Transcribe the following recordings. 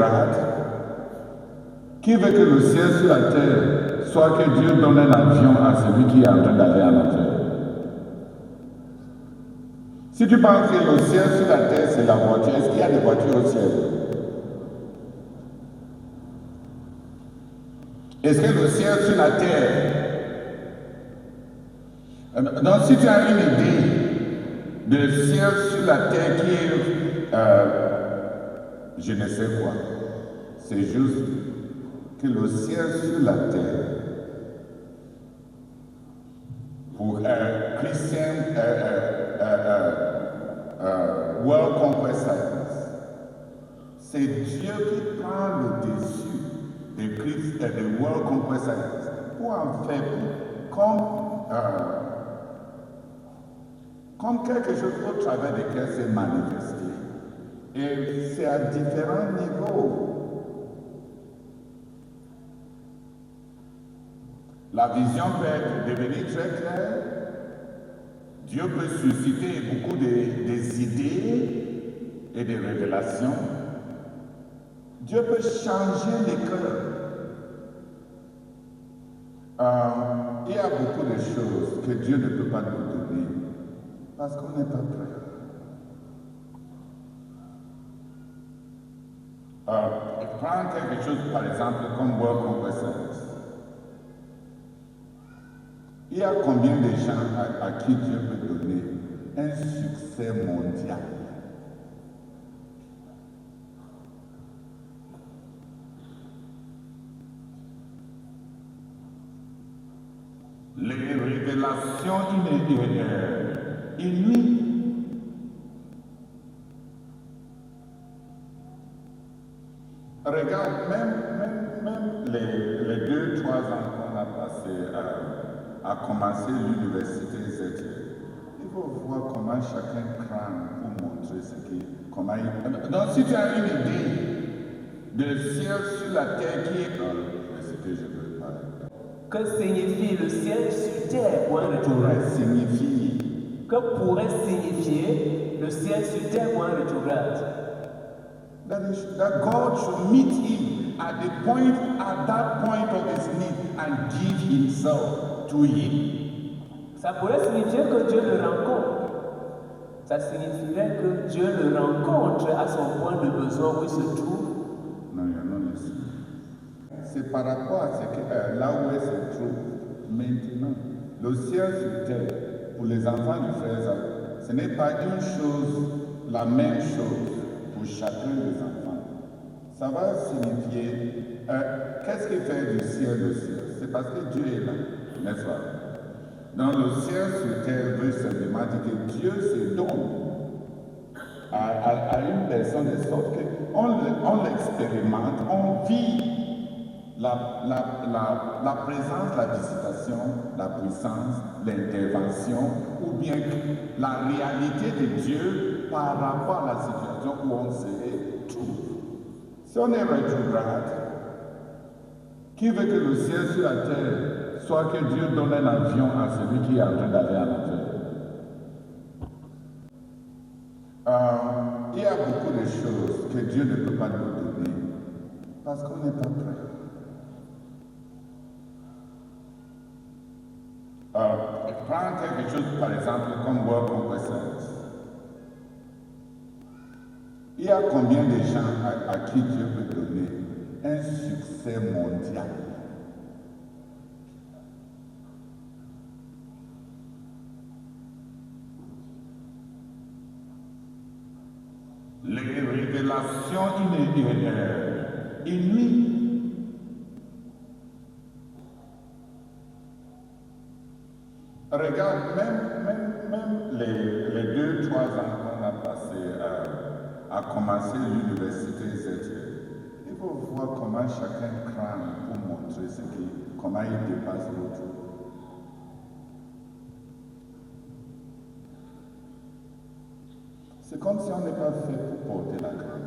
rétrograde qui veut que le ciel sur la terre soit que Dieu donne un avion à celui qui est en train d'aller en enfer. Si tu penses que le ciel sur la terre c'est la voiture, est-ce qu'il y a des voitures au ciel? Est-ce que le ciel sur la terre... Donc si tu as une idée de ciel sur la terre qui est... je ne sais quoi. C'est juste que le ciel sur la terre, pour Christian World Conquest Science, c'est Dieu qui prend le dessus de World Conquest Science pour en faire comme quelque chose au travers desquels c'est manifesté. Et c'est à différents niveaux. La vision peut devenir très claire. Dieu peut susciter beaucoup des idées et des révélations. Dieu peut changer les cœurs. Il y a beaucoup de choses que Dieu ne peut pas nous donner parce qu'on n'est pas prêt. Prends quelque chose par exemple comme World Conquest Science. Il y a combien de gens à qui Dieu peut donner un succès mondial? Les révélations inouïes. Regarde, même les 2-3 ans qu'on a passé à commencer l'université ZT, il faut voir comment chacun crame pour montrer comment il... Donc si tu as une idée de ciel sur la terre qui est dans l'université, je veux parler. Que signifie le ciel sur terre? Que pourrait signifier le ciel sur terre? That God should meet him at that point of his need and give himself to him. Ça pourrait signifier que Dieu le rencontre. Ça signifierait que Dieu le rencontre à son point de besoin où il se trouve. Non, il y a non ici. C'est par rapport à là où il se trouve maintenant. Le ciel sur terre, pour les enfants du frère Zach, ce n'est pas une chose, la même chose pour chacun des enfants. Ça va signifier, qu'est-ce qui fait du ciel le ciel? C'est parce que Dieu est là, n'est-ce pas? Dans le ciel sur terre veut simplement dire que Dieu se donne à une personne de sorte qu'on l'expérimente, on vit la présence, la visitation, la puissance, l'intervention, ou bien la réalité de Dieu par rapport à la situation où on se trouve. Si on est rétrograde, qui veut que le ciel sur la terre soit que Dieu donne un avion à celui qui est en train d'aller en enfer? Il y a beaucoup de choses que Dieu ne peut pas nous donner parce qu'on n'est pas prêt. Prends quelque chose par exemple comme World Conquest Science. Il y a combien de gens à qui Dieu peut donner un succès mondial? Les révélations inouïes. Regarde, même les 2-3 ans qu'on a passé à commencer l'université ZT, il faut voir comment chacun crame pour montrer comment il dépasse l'autre. C'est comme si on n'est pas fait pour porter la grandeur.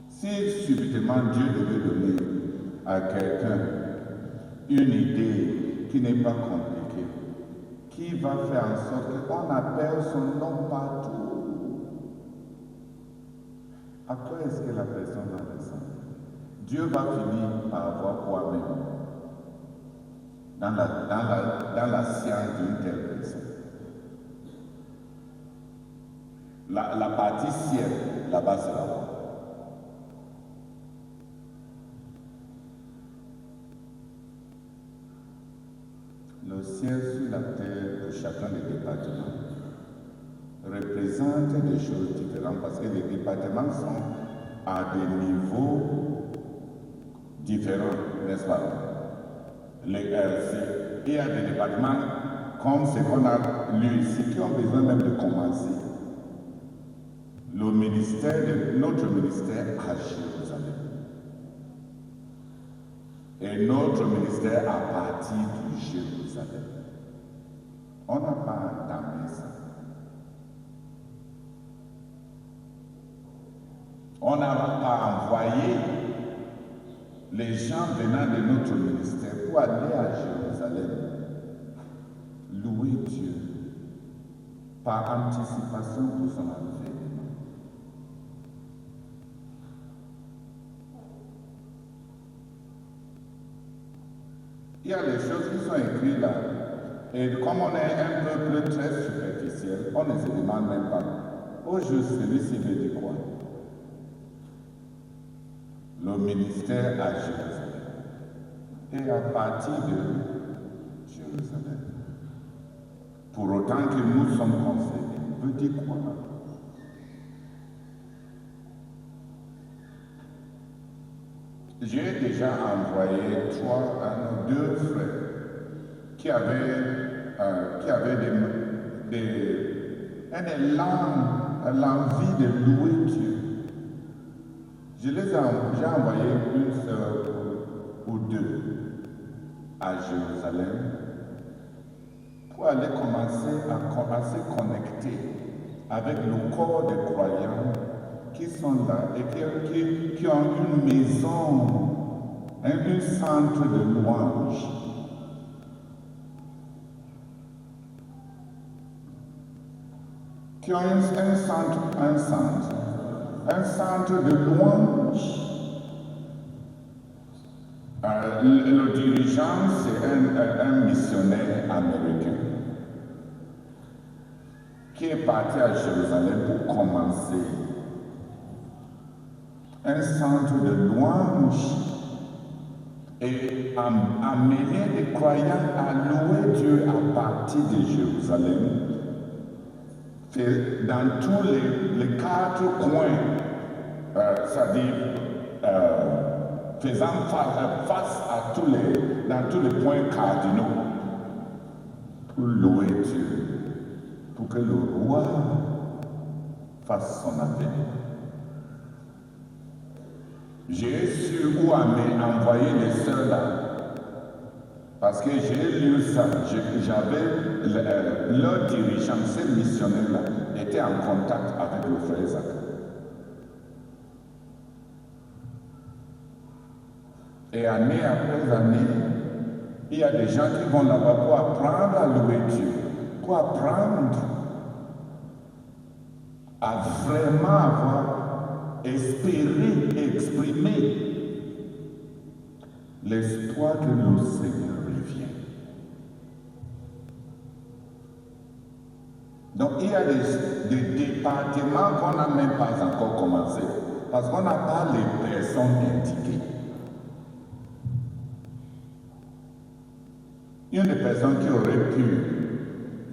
Si subitement Dieu devait donner à quelqu'un une idée qui n'est pas compliquée, qui va faire en sorte qu'on appelle son nom partout. À quoi est-ce que la personne va descendre? Dieu va finir par avoir quoi même dans la science d'une telle personne. La partie ciel, là-bas, c'est là-bas. Le ciel sur la terre pour chacun des départements représente des choses différentes parce que les départements sont à des niveaux différents, n'est-ce pas? Il y a des départements comme ce qu'on a lu ici qui ont besoin même de commencer. Notre ministère à Jérusalem. Et notre ministère à partir de Jérusalem. On n'a pas entamé ça. On n'a pas envoyé les gens venant de notre ministère pour aller à Jérusalem louer Dieu par anticipation pour son avènement. Il y a des choses qui sont écrites là. Et comme on est un peuple très superficiel, on ne se demande même pas. Au juste, celui-ci veut dire quoi? Le ministère à Jérusalem. Et à partir de Jérusalem. Pour autant que nous sommes concernés, veut dire quoi? J'ai déjà envoyé deux frères qui avaient l'envie de louer Dieu. J'ai envoyé une sœur ou deux à Jérusalem pour aller commencer à se connecter avec le corps des croyants qui sont là et qui ont une maison, un centre de louange. Qui ont un centre de louange. Le dirigeant, c'est un missionnaire américain qui est parti à Jérusalem pour commencer un centre de louange et amener les croyants à louer Dieu à partir de Jérusalem, dans tous les quatre coins, c'est-à-dire faisant face à dans tous les points cardinaux, pour louer Dieu, pour que le roi fasse son appel. J'ai su où envoyer les sœurs là, parce que j'ai lu ça, leur dirigeant, ces missionnaires-là, était en contact avec le frère Zach. Et année après année, il y a des gens qui vont là-bas pour apprendre à louer Dieu, pour apprendre à vraiment avoir espéré et exprimer l'espoir que le Seigneur revient. Donc il y a des départements qu'on n'a même pas encore commencé, parce qu'on n'a pas les personnes indiquées. Une des personnes qui aurait pu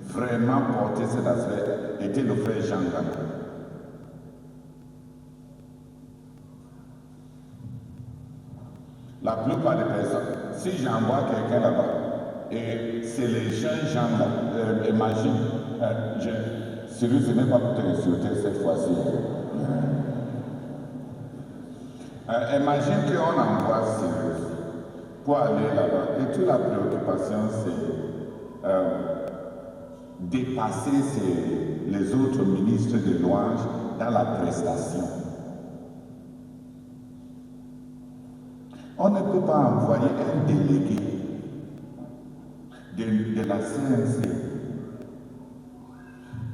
vraiment porter cette affaire était le frère Jean Gabon. La plupart des personnes, si j'envoie quelqu'un là-bas, et c'est les jeunes gens là, imagine, celui-ci n'est pas pour t'insulter cette fois-ci. Imagine qu'on envoie Cyrus pour aller là-bas, et toute la préoccupation c'est dépasser les autres ministres de louange dans la prestation. On ne peut pas envoyer un délégué de la CNC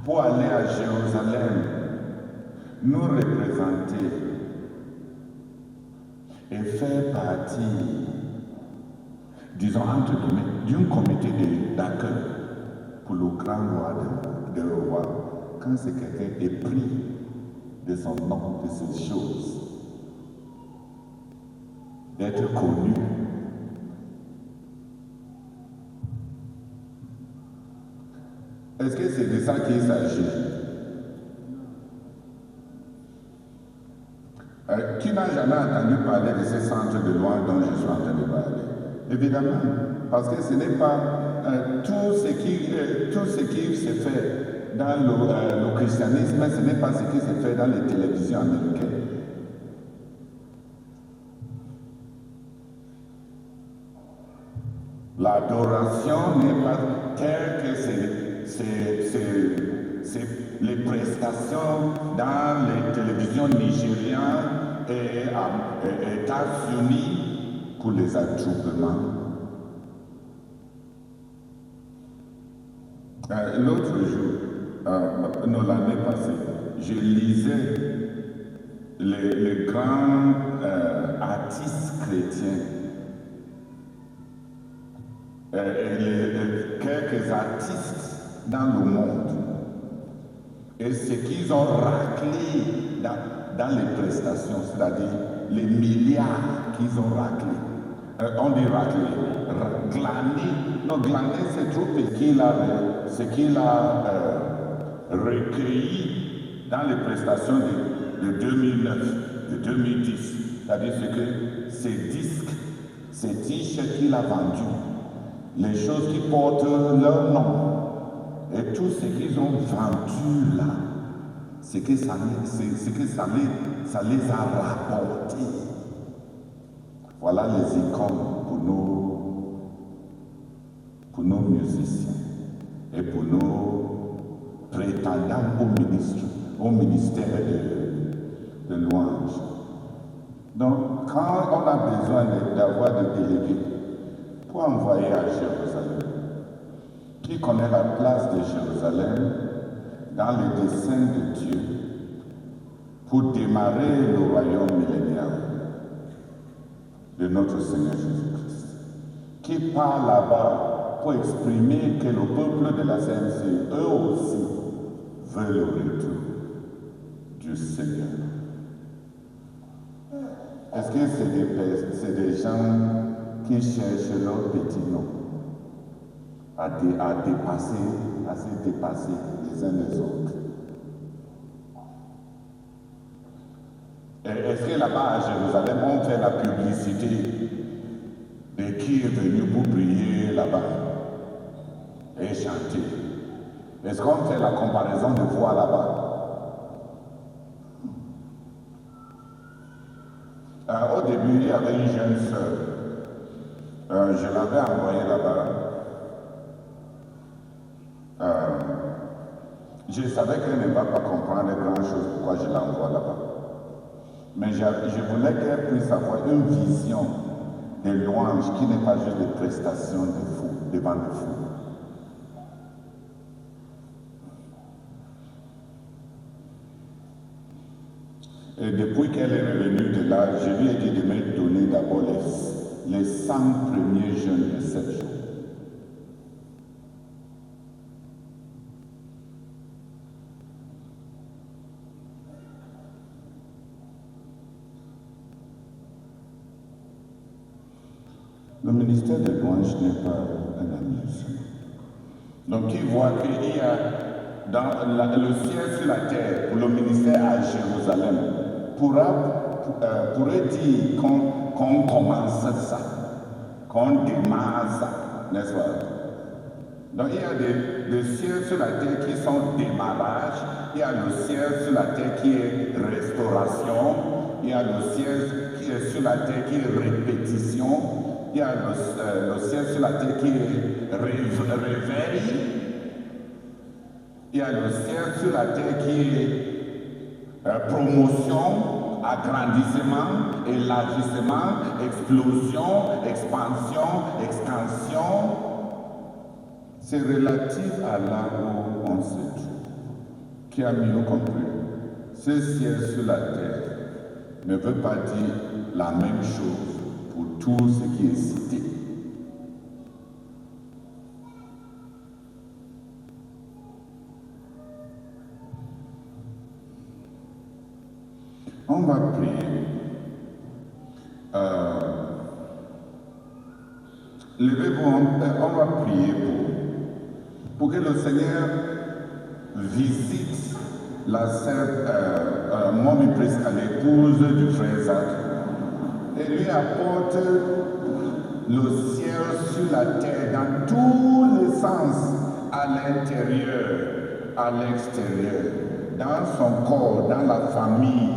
pour aller à Jérusalem, nous représenter et faire partie, disons entre guillemets, d'un comité d'accueil pour le grand roi de roi, quand c'est quelqu'un épris de son nom, de ces choses, d'être connu. Est-ce que c'est de ça qu'il s'agit? Qui n'a jamais entendu parler de ces centres de louange dont je suis en train de parler? Évidemment, parce que ce n'est pas tout ce qui se fait dans le christianisme, ce n'est pas ce qui se fait dans les télévisions américaines. L'adoration n'est pas telle que c'est les prestations dans les télévisions nigériennes et États-Unis pour les attroupements. L'autre jour, non, l'année passée, je lisais les grands artistes chrétiens et quelques artistes dans le monde et ce qu'ils ont raclé dans les prestations, c'est-à-dire les milliards qu'ils ont raclés. On dit raclé, glané. Non, glané c'est trop petit ce qu'il a recueilli dans les prestations de 2009, de 2010. C'est-à-dire que ces disques, ces t-shirts qu'il a vendus, les choses qui portent leur nom et tout ce qu'ils ont vendu là, c'est que ça les a rapportés. Voilà les icônes pour nos musiciens et pour nos prétendants au ministère de louange. Donc, quand on a besoin d'avoir des délégués pour envoyer à Jérusalem, qui connaît la place de Jérusalem dans les desseins de Dieu pour démarrer le royaume millénaire de notre Seigneur Jésus-Christ, qui part là-bas pour exprimer que le peuple de la CMC, eux aussi, veulent le retour du Seigneur. Est-ce que c'est des gens qui cherchent leur petit nom à se dépasser les uns les autres? Est-ce que là-bas à Jérusalem, on fait la publicité de qui est venu pour prier là-bas et chanter? Est-ce qu'on fait la comparaison de voix là-bas? Au début, il y avait une jeune sœur. Je l'avais envoyée là-bas. Je savais qu'elle ne va pas comprendre grand-chose pourquoi je l'envoie là-bas. Mais je voulais qu'elle puisse avoir une vision de louange qui n'est pas juste des prestations de fous, devant les fous. Et depuis qu'elle est revenue de là, je lui ai dit de me donner d'abord les 100 premiers jeunes de 7 jours. Le ministère de louange n'est pas un amusement. Donc il voit qu'il y a dans le ciel sur la terre, pour le ministère à Jérusalem, pourrait dire qu'on commence ça, qu'on démarre ça, n'est-ce pas? Donc il y a des ciels sur la terre qui sont démarrage, il y a le ciel sur la terre qui est restauration, il y a le ciel qui est sur la terre qui est répétition, il y a le ciel sur la terre qui est réveil, il y a le ciel sur la terre qui est promotion, agrandissement, élargissement, explosion, expansion, extension. C'est relatif à là où on se trouve. qui a mieux compris. Ce ciel sur la terre ne veut pas dire la même chose pour tout ce qui est cité. On va prier. Levez-vous, on va prier pour que le Seigneur visite la sœur Mommy Prisca, l'épouse du frère Zach, et lui apporte le ciel sur la terre dans tous les sens, à l'intérieur, à l'extérieur, dans son corps, dans la famille,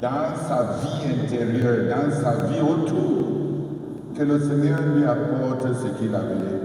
dans sa vie intérieure, dans sa vie autour. Que le Seigneur lui apporte ce qu'il avait